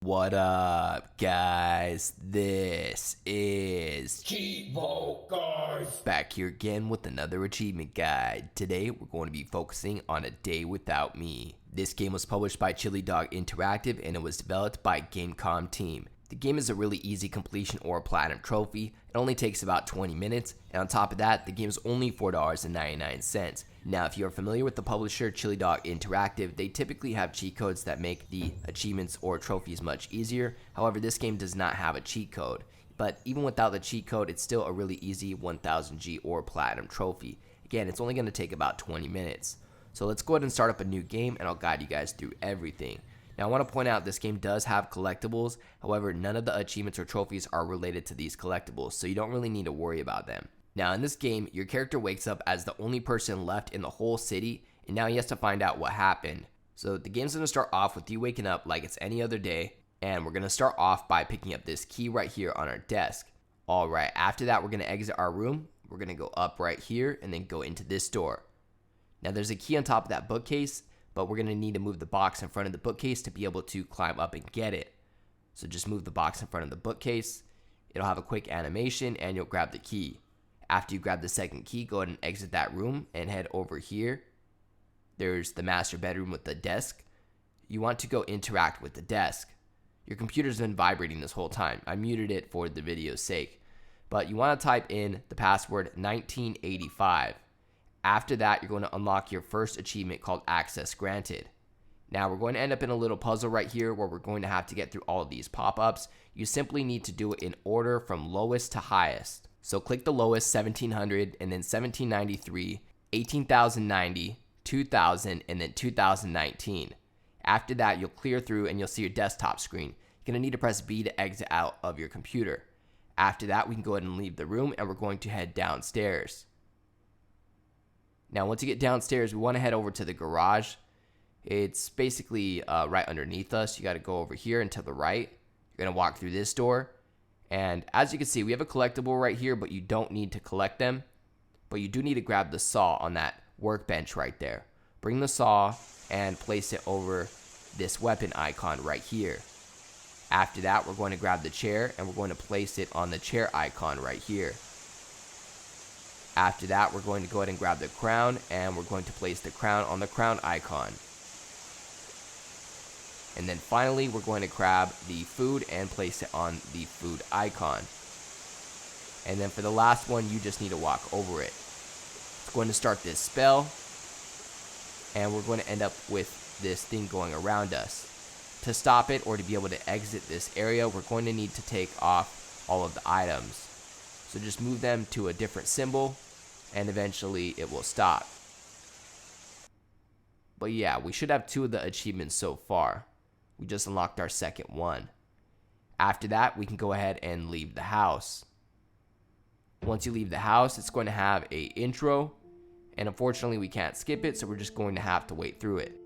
What up, guys? This is Cheevo, guys. back here again with another achievement guide. Today, we're going to be focusing on A Day Without Me. This game was published by Chilidog Interactive and it was developed by Gamecom team. The game is a really easy completion or platinum trophy. It only takes about 20 minutes, and on top of that, the game is only $4.99. Now, if you're familiar with the publisher Chilidog Interactive, they typically have cheat codes that make the achievements or trophies much easier. However, this game does not have a cheat code. But even without the cheat code, it's still a really easy 1000G or platinum trophy. Again, it's only going to take about 20 minutes. So let's go ahead and start up a new game, and I'll guide you guys through everything. Now, I want to point out this game does have collectibles. However, none of the achievements or trophies are related to these collectibles, so you don't really need to worry about them. Now, in this game, your character wakes up as the only person left in the whole city, and now he has to find out what happened. So the game's going to start off with you waking up like it's any other day, and we're going to start off by picking up this key right here on our desk. Alright, after that, we're going to exit our room. We're going to go up right here and then go into this door. Now, there's a key on top of that bookcase, but we're going to need to move the box in front of the bookcase to be able to climb up and get it. So just move the box in front of the bookcase. It'll have a quick animation and you'll grab the key. After you grab the second key, go ahead and exit that room and head over here. There's the master bedroom with the desk. You want to go interact with the desk. Your computer's been vibrating this whole time. I muted it for the video's sake. But you want to type in the password 1985. After that, you're going to unlock your first achievement called Access Granted. Now, we're going to end up in a little puzzle right here where we're going to have to get through all of these pop-ups. You simply need to do it in order from lowest to highest. So click the lowest, 1700, and then 1793, 18,090, 2000, and then 2019. After that, you'll clear through and you'll see your desktop screen. You're going to need to press B to exit out of your computer. After that, we can go ahead and leave the room and we're going to head downstairs. Now, once you get downstairs, we want to head over to the garage. It's basically right underneath us. You got to go over here and to the right. You're going to walk through this door. And as you can see, we have a collectible right here, but you don't need to collect them. But you do need to grab the saw on that workbench right there. Bring the saw and place it over this weapon icon right here. After that, we're going to grab the chair and we're going to place it on the chair icon right here. After that, we're going to go ahead and grab the crown and we're going to place the crown on the crown icon. And then finally, we're going to grab the food and place it on the food icon. And then for the last one, you just need to walk over it. It's going to start this spell. And we're going to end up with this thing going around us. To stop it or to be able to exit this area, we're going to need to take off all of the items. So just move them to a different symbol and eventually it will stop. But yeah, we should have 2 of the achievements so far. We just unlocked our second one. After that, we can go ahead and leave the house. Once you leave the house, it's going to have an intro. And unfortunately, we can't skip it, so we're just going to have to wait through it.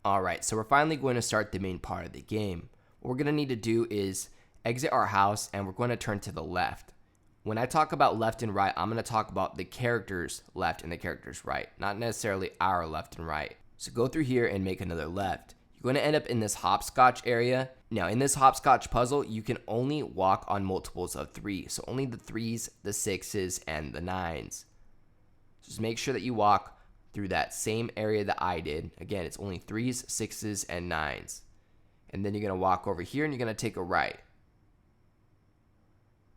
Alright, so we're finally going to start the main part of the game. What we're going to need to do is exit our house and we're going to turn to the left. When I talk about left and right, I'm going to talk about the character's left and the character's right, not necessarily our left and right. So go through here and make another left. You're going to end up in this hopscotch area. Now in this hopscotch puzzle, you can only walk on multiples of 3. So only the 3s, the 6s, and the 9s. Just make sure that you walk through that same area that I did. Again, it's only 3s, 6s, and 9s. And then you're going to walk over here and you're going to take a right.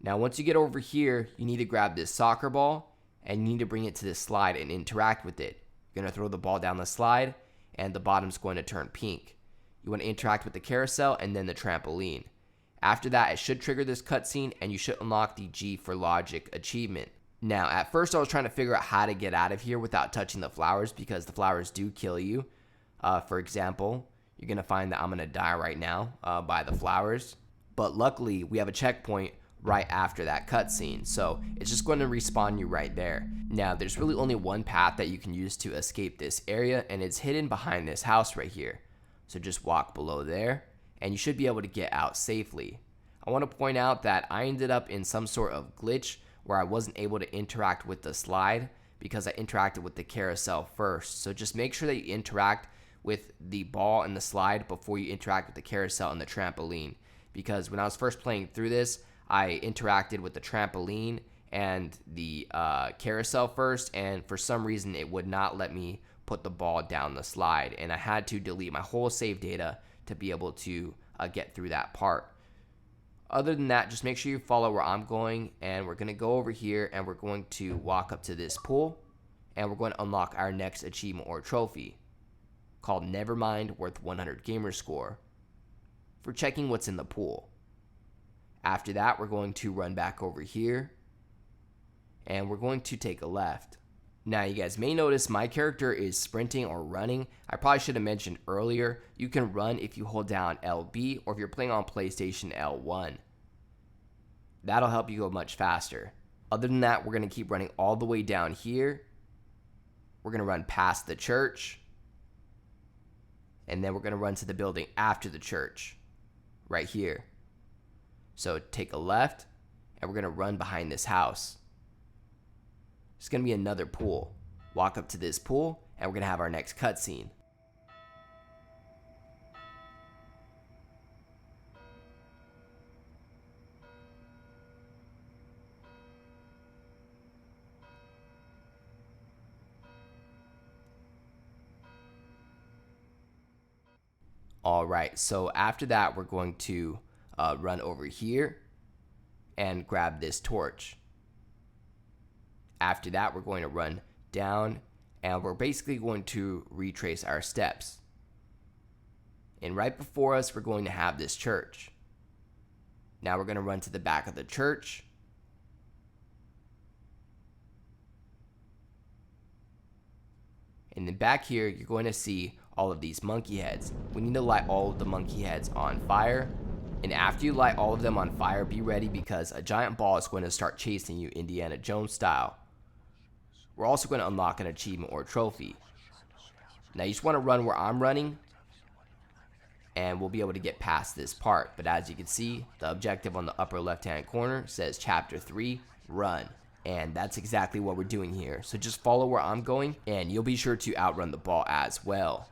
Now, once you get over here, you need to grab this soccer ball and you need to bring it to this slide and interact with it. You're going to throw the ball down the slide and the bottom's going to turn pink. You want to interact with the carousel and then the trampoline. After that, it should trigger this cutscene and you should unlock the G for Logic achievement. Now, at first I was trying to figure out how to get out of here without touching the flowers because the flowers do kill you. For example, you're going to find that I'm going to die right now by the flowers. But luckily, we have a checkpoint right after that cutscene. So it's just going to respawn you right there. Now there's really only one path that you can use to escape this area, and it's hidden behind this house right here. So just walk below there and you should be able to get out safely. I want to point out that I ended up in some sort of glitch where I wasn't able to interact with the slide because I interacted with the carousel first. So just make sure that you interact with the ball and the slide before you interact with the carousel and the trampoline. Because when I was first playing through this, I interacted with the trampoline and the carousel first, and for some reason it would not let me put the ball down the slide, and I had to delete my whole save data to be able to get through that part. Other than that, just make sure you follow where I'm going, and we're going to go over here and we're going to walk up to this pool, and we're going to unlock our next achievement or trophy called Nevermind, worth 100 gamer score, for checking what's in the pool. After that, we're going to run back over here and we're going to take a left. Now you guys may notice my character is sprinting or running. I probably should have mentioned earlier, you can run if you hold down LB, or if you're playing on PlayStation, L1. That'll help you go much faster. Other than that, we're going to keep running all the way down here. We're going to run past the church, and then we're going to run to the building after the church, right here. So take a left, and we're going to run behind this house. There's going to be another pool. Walk up to this pool, and we're going to have our next cutscene. Alright, so after that, we're going to run over here and grab this torch. After that, we're going to run down, and we're basically going to retrace our steps. And right before us, we're going to have this church. Now we're going to run to the back of the church. And then back here, you're going to see all of these monkey heads. We need to light all of the monkey heads on fire. And after you light all of them on fire, be ready because a giant ball is going to start chasing you Indiana Jones style. We're also going to unlock an achievement or trophy. Now you just want to run where I'm running, and we'll be able to get past this part. But as you can see, the objective on the upper left hand corner says Chapter 3, Run. And that's exactly what we're doing here. So just follow where I'm going, and you'll be sure to outrun the ball as well.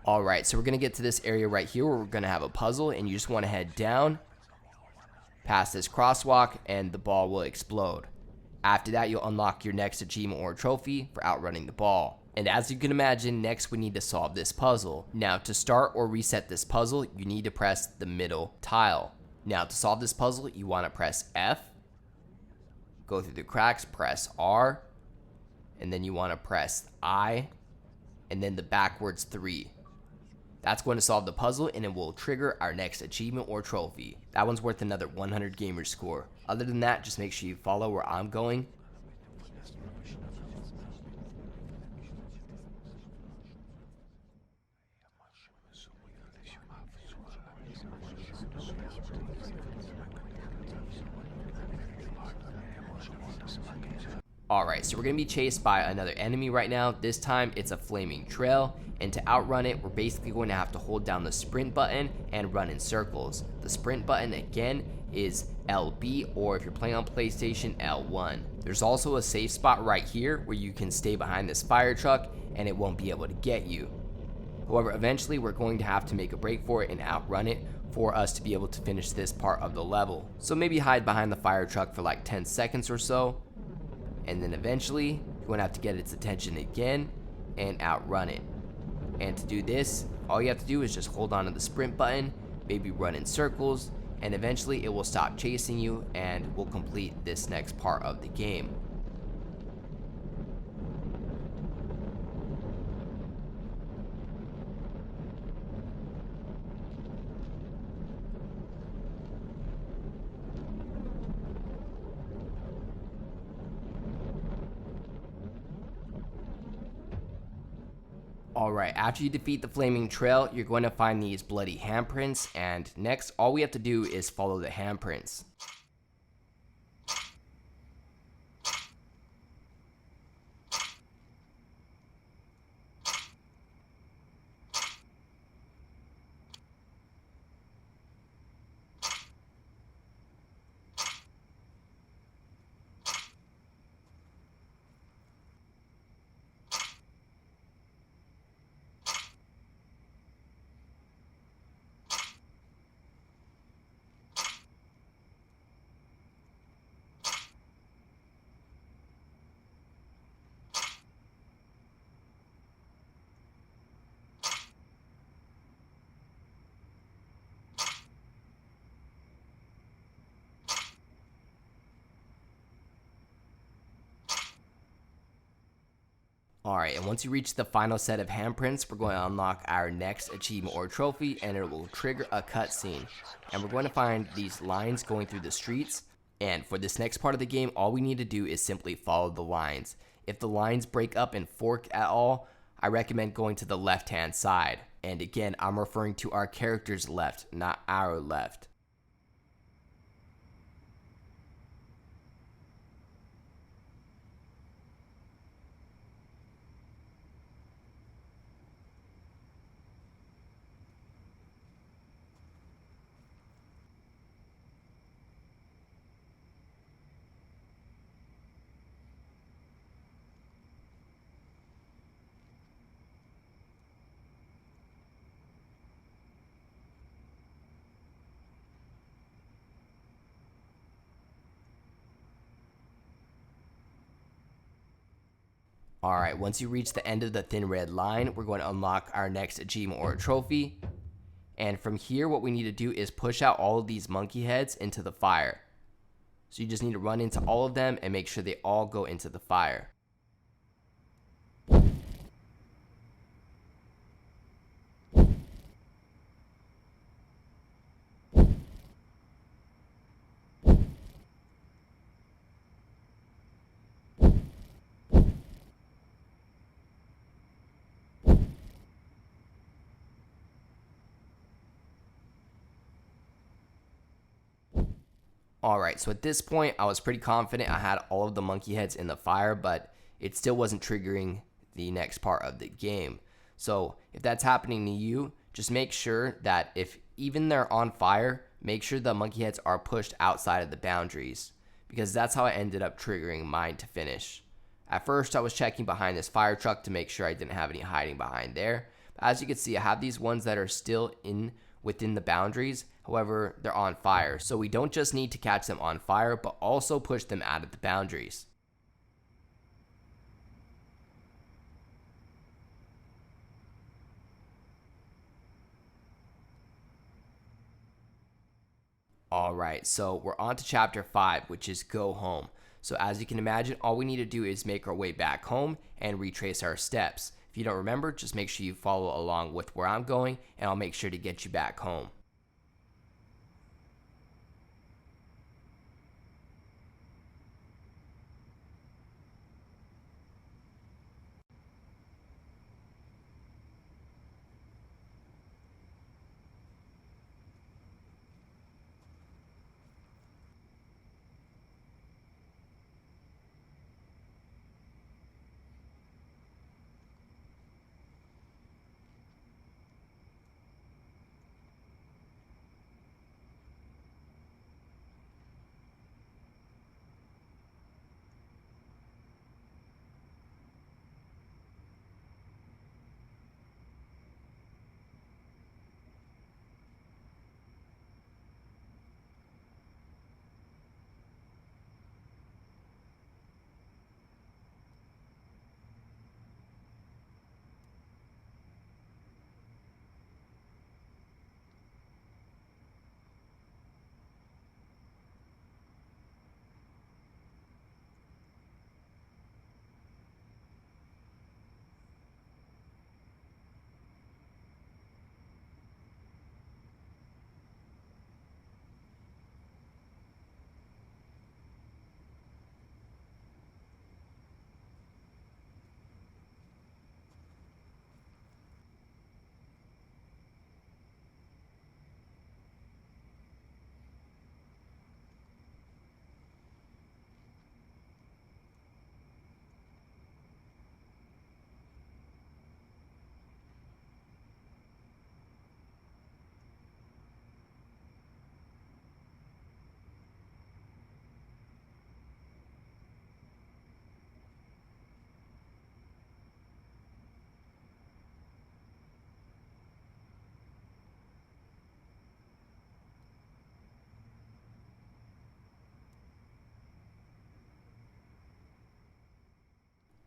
Alright, so we're going to get to this area right here where we're going to have a puzzle, and you just want to head down past this crosswalk and the ball will explode. After that, you'll unlock your next achievement or trophy for outrunning the ball. And as you can imagine, next we need to solve this puzzle. Now to start or reset this puzzle, you need to press the middle tile. Now to solve this puzzle, you want to press F, go through the cracks, press R, and then you want to press I, and then the backwards 3. That's going to solve the puzzle, and it will trigger our next achievement or trophy. That one's worth another 100 gamer score. Other than that, just make sure you follow where I'm going. Alright, so we're going to be chased by another enemy right now. This time it's a flaming trail, and to outrun it, we're basically going to have to hold down the sprint button and run in circles. The sprint button again is LB, or if you're playing on PlayStation, L1. There's also a safe spot right here where you can stay behind this fire truck and it won't be able to get you. However, eventually we're going to have to make a break for it and outrun it for us to be able to finish this part of the level. So maybe hide behind the fire truck for like 10 seconds or so, and then eventually you're going to have to get its attention again and outrun it. And to do this, all you have to do is just hold on to the sprint button, maybe run in circles, and eventually it will stop chasing you and we'll complete this next part of the game. Alright, after you defeat the flaming trail, you're going to find these bloody handprints, and next all we have to do is follow the handprints. Alright, and once you reach the final set of handprints, we're going to unlock our next achievement or trophy, and it will trigger a cutscene. And we're going to find these lines going through the streets, and for this next part of the game, all we need to do is simply follow the lines. If the lines break up and fork at all, I recommend going to the left-hand side. And again, I'm referring to our character's left, not our left. Alright, once you reach the end of the thin red line, we're going to unlock our next achievement or trophy. And from here, what we need to do is push out all of these monkey heads into the fire. So you just need to run into all of them and make sure they all go into the fire. Alright, so at this point, I was pretty confident I had all of the monkey heads in the fire, but it still wasn't triggering the next part of the game. So if that's happening to you, just make sure that if even they're on fire, make sure the monkey heads are pushed outside of the boundaries, because that's how I ended up triggering mine to finish. At first, I was checking behind this fire truck to make sure I didn't have any hiding behind there. But as you can see, I have these ones that are still within the boundaries. However, they're on fire, so we don't just need to catch them on fire, but also push them out of the boundaries. Alright, so we're on to chapter 5, which is Go Home. So as you can imagine, all we need to do is make our way back home and retrace our steps. If you don't remember, just make sure you follow along with where I'm going, and I'll make sure to get you back home.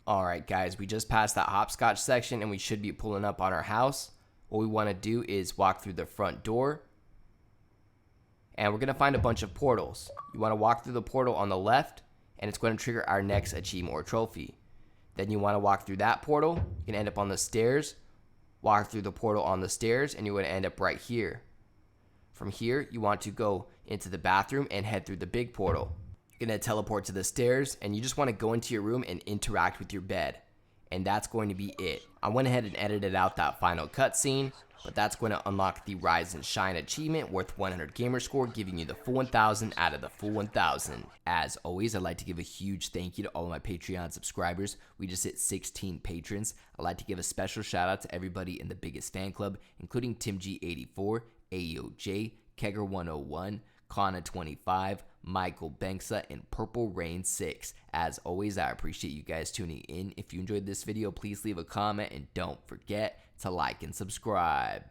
Alright guys, we just passed that hopscotch section and we should be pulling up on our house. What we want to do is walk through the front door. And we're going to find a bunch of portals. You want to walk through the portal on the left and it's going to trigger our next achievement or trophy. Then you want to walk through that portal. You can end up on the stairs. Walk through the portal on the stairs and you're going to end up right here. From here, you want to go into the bathroom and head through the big portal. You're going to teleport to the stairs and you just want to go into your room and interact with your bed. And that's going to be it. I went ahead and edited out that final cutscene, but that's going to unlock the Rise and Shine achievement worth 100 gamer score, giving you the full 1000 out of the full 1000. As always, I'd like to give a huge thank you to all of my Patreon subscribers. We just hit 16 patrons. I'd like to give a special shout out to everybody in the biggest fan club, including TimG84, AOJ, Kegger101, Kana25, Michael Banksa, and Purple Rain 6. As always, I appreciate you guys tuning in. If you enjoyed this video, please leave a comment and don't forget to like and subscribe.